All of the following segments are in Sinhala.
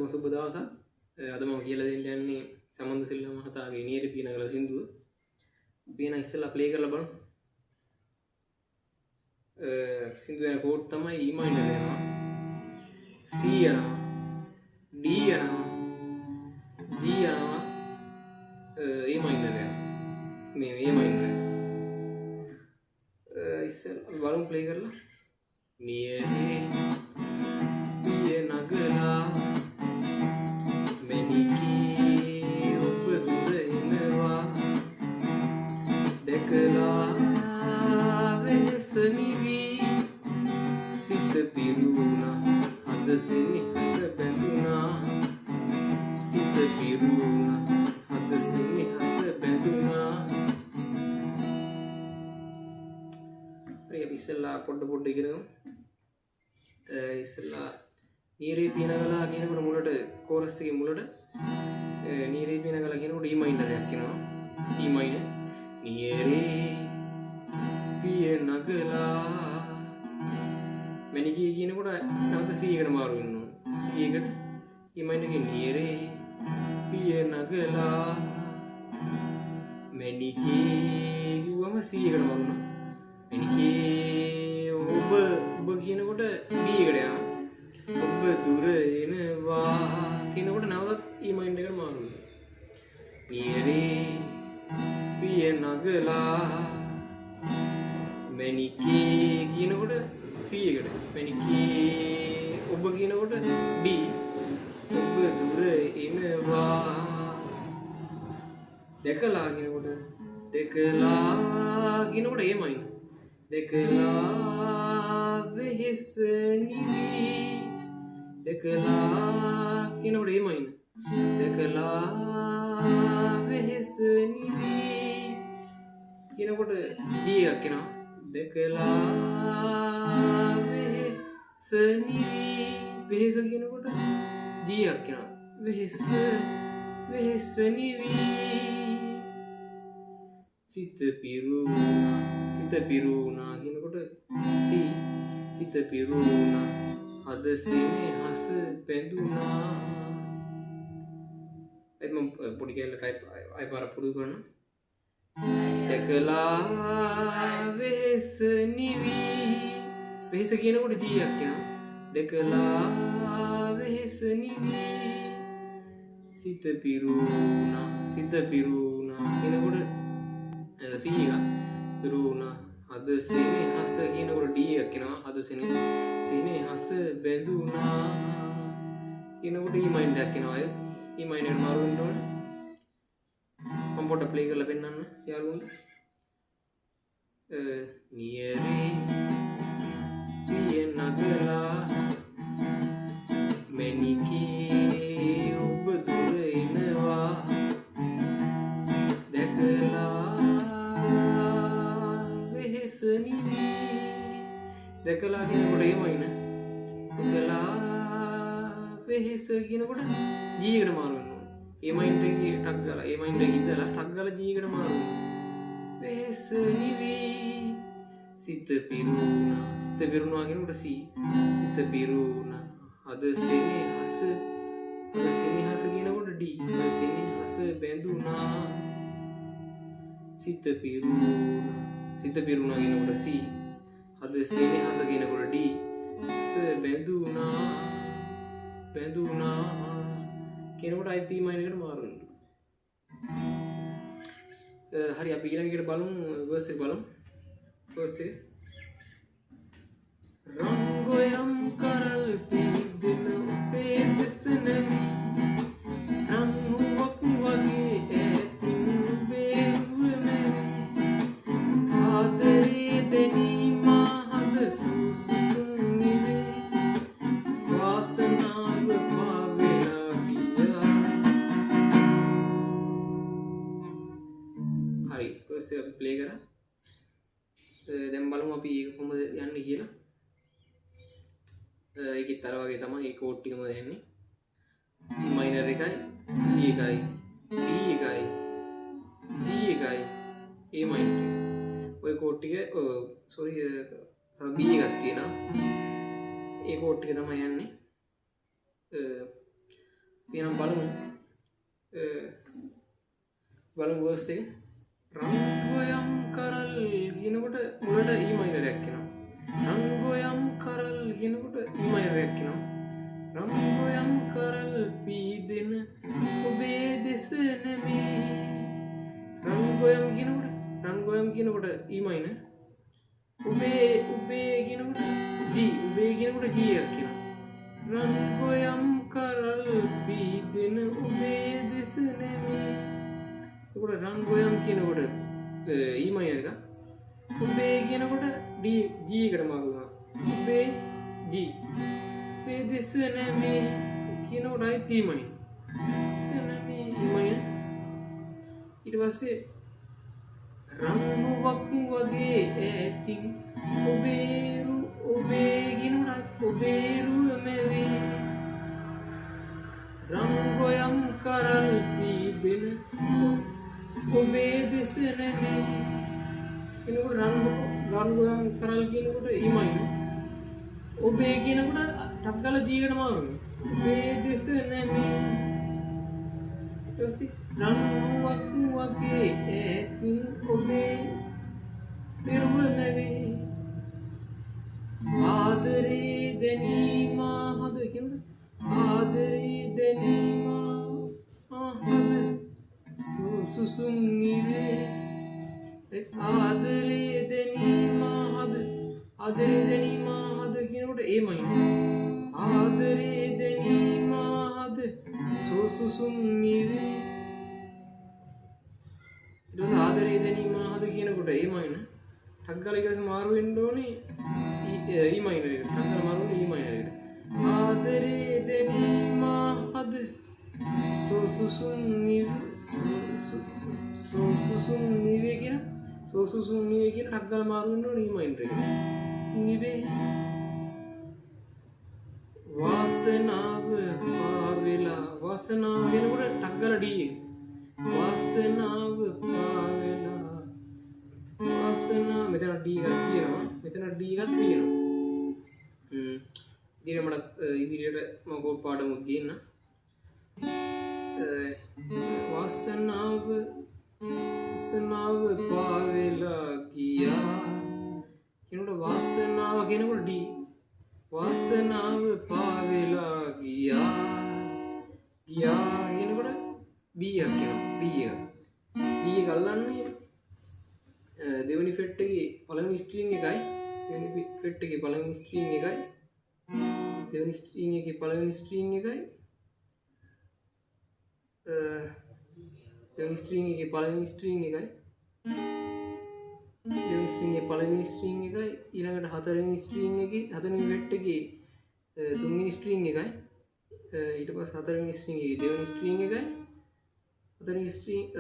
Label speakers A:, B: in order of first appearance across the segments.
A: හැමෝටම සුබ දවසක්. අද මම කියලා දෙන්න යන්නේ සමන්ද සිල්වා මහතාගේ නියරි පිනගල සින්දුව. පින ඉස්සෙල්ලා ප්ලේ කරලා බලමු. සින්දුව යන කෝඩ් තමයි E minor යනවා. C යනවා. D යනවා. G යනවා. A minor යනවා. මේ A minor යනවා. ඉස්සෙල්ලා බලමු ප්ලේ කරලා. නියරේ පිය නගලා මැණිකේ ඔබ දුර එනවා දැකලා වෙනස නිවි සිත පිරුණා අද සෙනෙහස බැඳුණා සිත පිරුණා අද සෙනෙහස බැඳුණා. හරි අපි ඉස්සෙල්ලා පොඩ්ඩ ඉගෙනගමු. ඉස්සෙල්ලා නීරේ පියනගලා කියනකොට මුලට කෝරස් එකේ මුලට නීරේ පියනගලා කියනකොට E minor එකක් එනවා. E minor නීරේ පියනගලා මැණිකේ කියනකොට නැවත C එකට මාරු වෙනවා. C එකට E minor එකේ නීරේ පියනගලා මැණිකේ කිව්වම C එකට මාරු වෙනවා. මැණිකේ ඔබ කියනකොට D එකට යනවා. ඔබ දුර එනවා කියනකොට නැවතත් E minor එකට මාරු වෙනවා. නියරේ පිය නගලා මැණිකේ කියනකොට C එකට. මැණිකේ ඔබ කියනකොට D. ඔබ දුර එනවා දැකලා කියනකොට දැකලා කියනකොට A minor. දැකලා වෙහෙස නිවි දැකලා කියනකොට A minor. දැකලා වෙහෙස නිවි කියනකොට G එකක් එනවා. දැකලා වෙහෙස නිවි වෙහෙස කියනකොට G එකක් එනවා. වෙහෙස නිවි සිත පිරුණා කියනකොට C. සිත පිරුණා අද සෙනෙහස බැඳුණා. එතම පොඩි කැලලක් අය පාර පුරුදු කරනවා. දැකලා වෙහෙස නිවි වෙහෙස කියනකොට G එකක් එනවා. දැකලා වෙහෙස නිවි සිත පිරුණා කියනකොට C එක පිරුණා අද සෙනෙහස කියනකොට D එකක් එනවා. අද සෙනෙහස බැඳුණා කියනකොට E minor එකක් එනවා. E minor එකට මාරු වෙන්න ඕනේ. මම පොඩ්ඩක් ප්ලේ කරලා පෙන්නන්න යාළුවන්ට. නියරේ පිය නගලා මැණිකේ ඔබ දුර එනවා දැකලා වෙහෙස නිවි දැකලා කියනකොට A minor. දැකලා වෙහෙස කියනකොට G එකට මාරු වෙනවා. A minor එකේ ටක් ගාලා A minor එකේ ඉඳලා ටක් ගාලා G එකට මාරු වෙනවා. වෙහෙස නිවි සිත පිරුණා කියනකොට C. සිත පිරුණා අද සෙනෙහස කියනකොට D. අද සෙනෙහස බැඳුණා සිත පිරුණා කියනකොට C. අද සෙනෙහස කියනකොට D. බැඳුණා කියනකොට අයිත් E minor එකට මාරු වෙනවා. හරි අපි ඊළඟට බලමු verse එක බලමු. verse එක රංගොයම් කරල් පිදින ඔබේ දෙසනමි රංගුවක් වගේ ඇතින් බේරුවමි ආදරේ දෙනීම හද සුසුසුම් නිවේ වාසනාව පාවෙලා ගියා. හරි verse එක ප්ලේ කරා. දැන් බලමු අපි ඒක කොහොමද යන්නේ කියලා. ඒකත් අර වගේ තමයි ඒ කෝඩ් ටිකම දෙන්නේ. E minor එකයි C එකයි D එකයි G එකයි A minor. ඔය කෝඩ් ටික B එකක් තියෙනවා. ඒ කෝඩ් ටික තමයි යන්නේ. පියනම් බලමු වර්ස් එක. රංගොයම් කරල් කියනකොට මුලට E minor එකක් එනවා. රංගොයම් කරල් කියනකොට E minor එකක් එනවා. රංගොයම් කරල් පීදෙන ඔබේ දෙස නෙමේ. රංගොයම් කියනකොට E minor. උබේ කියනකොට G. උබේ කියනකොට G එකක් එනවා. රංගොයම් කරල් පීදෙන ඔබේ දෙස නෙමේ. එතකොට රංගොයම් කියනකොට E minor එක. උබේ කියනකොට D G එකට මාරු වෙනවා. උබේ G. උබේ දෙස නෙමේ කියනකොට I E minor. දෙස නෙමේ E minor. ඊට පස්සේ රංගුවක් වගේ ඇතින් ඔබේ කියනකොට ඔබේ රුවමෙවේ. රංගොයම් කරල් පීදෙන ඔබේ දෙස නෙමේ කියනකොට රංගොයම් කරල් කියනකොට E minor. ඔබේ කියනකොට ටක් ගාලා G එකට මාරු වෙනවා. ඔබේ දෙස නෙමේ. ඊට පස්සේ රංගුවක් වගේ ඇතින් ඔබේ රුවමෙවේ. ආදරේ දැනීම හද කියනකොට ආදරේ දැනීම හද සුසුම් නිවේ. ආදරේ දැනීම හද කියනකොට E minor. ආදරේ දැනීම හද සුසුම් නිවේ. ඊට පස්සේ ආදරේ දැනීම හද කියනකොට E minor. ටක් ගාලා ඊට පස්සේ මාරු වෙන්න ඕනේ E minor එකට. ටක් ගාලා මාරු වෙන්නේ E minor එකට. ආදරේ දැනීම හද සුසුම් නිවේ කියන සුසුම් නිවේ කියන ටක් ගාලා මාරු වෙන්න ඕනේ E minor එකට. නිවේ වාසනාව පාවෙලා කියනකොට ටක් ගාලා D එක. වාසනාව පාවෙලා මෙතන D එකක් තියෙනවා. ඉතින් මට ඉදිරියට මම කෝඩ් පාඩමක් ගේන්න. වාසනාව පාවෙලා ගියා කියනකොට වාසනාව කියනකොට D. වාසනාව පාවෙලා ගියා කියනකොට B එකක් එනවා. B එක අල්ලන්නේ දෙවෙනි ෆෙට් එකේ පළවෙනි ස්ට්‍රින්ග් එකයි. දෙවෙනි ෆෙට් එකේ පළවෙනි ස්ට්‍රින්ග් එකයි. දෙවෙනි ස්ට්‍රින්ග් එකේ පළවෙනි ස්ට්‍රින්ග් එකයි. දෙවෙනි ස්ට්‍රින්ග් එකේ පළවෙනි ස්ට්‍රින්ග් එකයි. දෙවෙනි ස්ට්‍රින්ග් එකේ පළවෙනි ස්ට්‍රින්ග් එකයි. ඊළඟට හතරවෙනි ස්ට්‍රින්ග් එකේ හතරවෙනි ෆෙට් එකේ තුන්වෙනි ස්ට්‍රින්ග් එකයි. ඊට පස්සේ හතරවෙනි ස්ට්‍රින්ග් එකේ දෙවෙනි ස්ට්‍රින්ග් එකයි.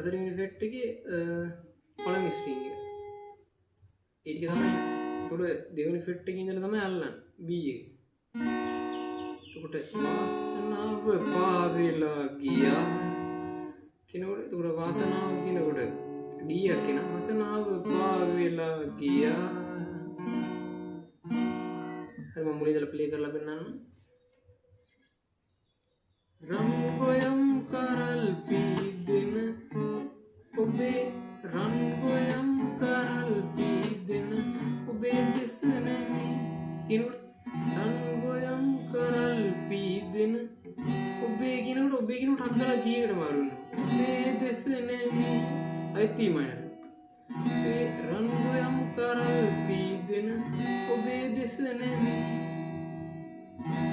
A: හතරවෙනි ෆෙට් එකේ පළවෙනි ස්ට්‍රින්ග් එක. ඒක තමයි. එතකොට දෙවෙනි ෆෙට් එකේ ඉඳලා තමයි අල්ලන්නේ B එක. එතකොට වාසනාව පාවෙලා ගියා කියනකොට එතකොට වාසනාව කියනකොට D එකක් එනවා. වාසනාව පාවෙලා ගියා. හරි මම මුලින් ඉඳලා ප්ලේ කරලා පෙන්නන්න. රංගොයම් කරල් පීදෙන ඔබේ රංගොයම් කරල් පීදෙන ඔබේ දෙස නෙමේ කියනකොට රංගොයම් කරල් පීදෙන ඔබේ කියනකොට ටක් ගාලා G එකට මාරු වෙනවා. ඔබේ දෙස නෙමේ I E minor. ඔබේ රංගොයම් කරල් පීදෙන ඔබේ දෙස නෙමේ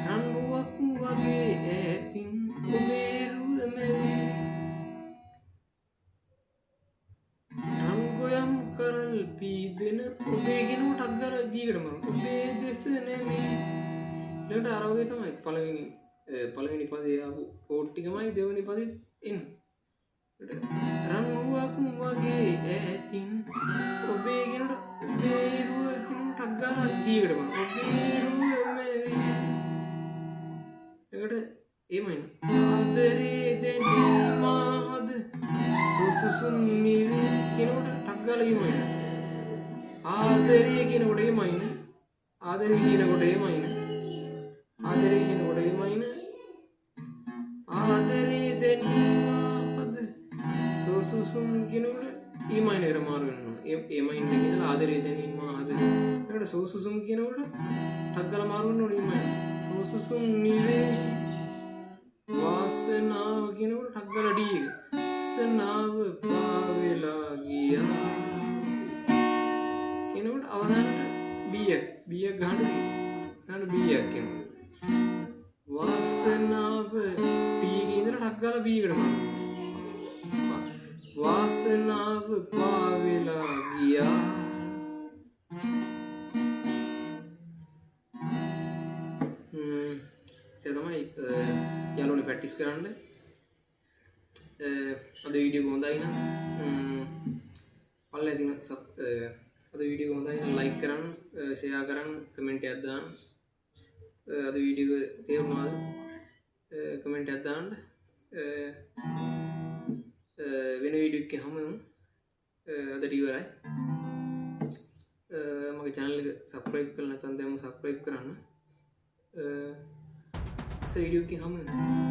A: රංගුවක් වගේ ඇතින් ඔබේ රුවමෙවේ. රංගොයම් කරල් පීදෙන ඔබේ කියනකොට ටක් ගාලා G එකට මාරු. ඔබේ දෙස නෙමේ. ඊළඟට අර වගේ තමයි පළවෙනි පදේ ආපු කෝඩ් ටිකමයි දෙවෙනි පදෙත් එන්නේ. රංගුවක් වගේ ඇතින් ඔබේ කියනකොට ඔබේ රුව කියනකොට ටක් ගාලා G එකට මාරු. ඔබේ රුවමෙවේ. එකට E minor. ආදරේ දැනීම හද සුසුම් නිවේ කියනකොට ටක් ගාලා E minor. ආදරේ කියනකොට E minor. ආදරේ කියනකොට E minor. ආදරේ කියනකොට E minor. ආදරේ දෙනවාද සෝසුසුම් කියනකොට ඒ මයින් එකට මාරු වෙනවා. ඒ මයින් එකේ ඉඳලා ආදරේ දෙනවාද එකට සෝසුසුම් කියනකොට ටක් ගාලා මාරු වෙන්න ඕනේ මයින්. සෝසුසුම් නිවේ වාසනාව කියනකොට ටක් ගාලා ඩී එක. වාසනාව පාවෙලා ගියා කියනකොට අවසානට බීයක් ගහන්න සාන බීයක් කියනවා. වාසනාව ටී එකේ ඉඳලා ටක් ගාලා බී එකට මාරු. වාසනාව පාවෙලා ගියා. තමයි යාළුවනේ ප්‍රැක්ටිස් කරන්න. අද වීඩියෝ එක හොඳයි නම් පල්ලා ඉතින් අද වීඩියෝ එක හොඳයි නම් ලයික් කරන්න, ෂෙයා කරන්න, කමෙන්ට් එකක් දාන්න. අද වීඩියෝ එක තේරුණාද? කමෙන්ට් එකක් දාන්න. වෙන වීඩියෝ එකක් හැමෝම අදට ඉවරයි. මගේ channel එක subscribe කරලා නැත්නම් දැන්ම subscribe කරන්න. වීඩියෝ එකක් හැමෝම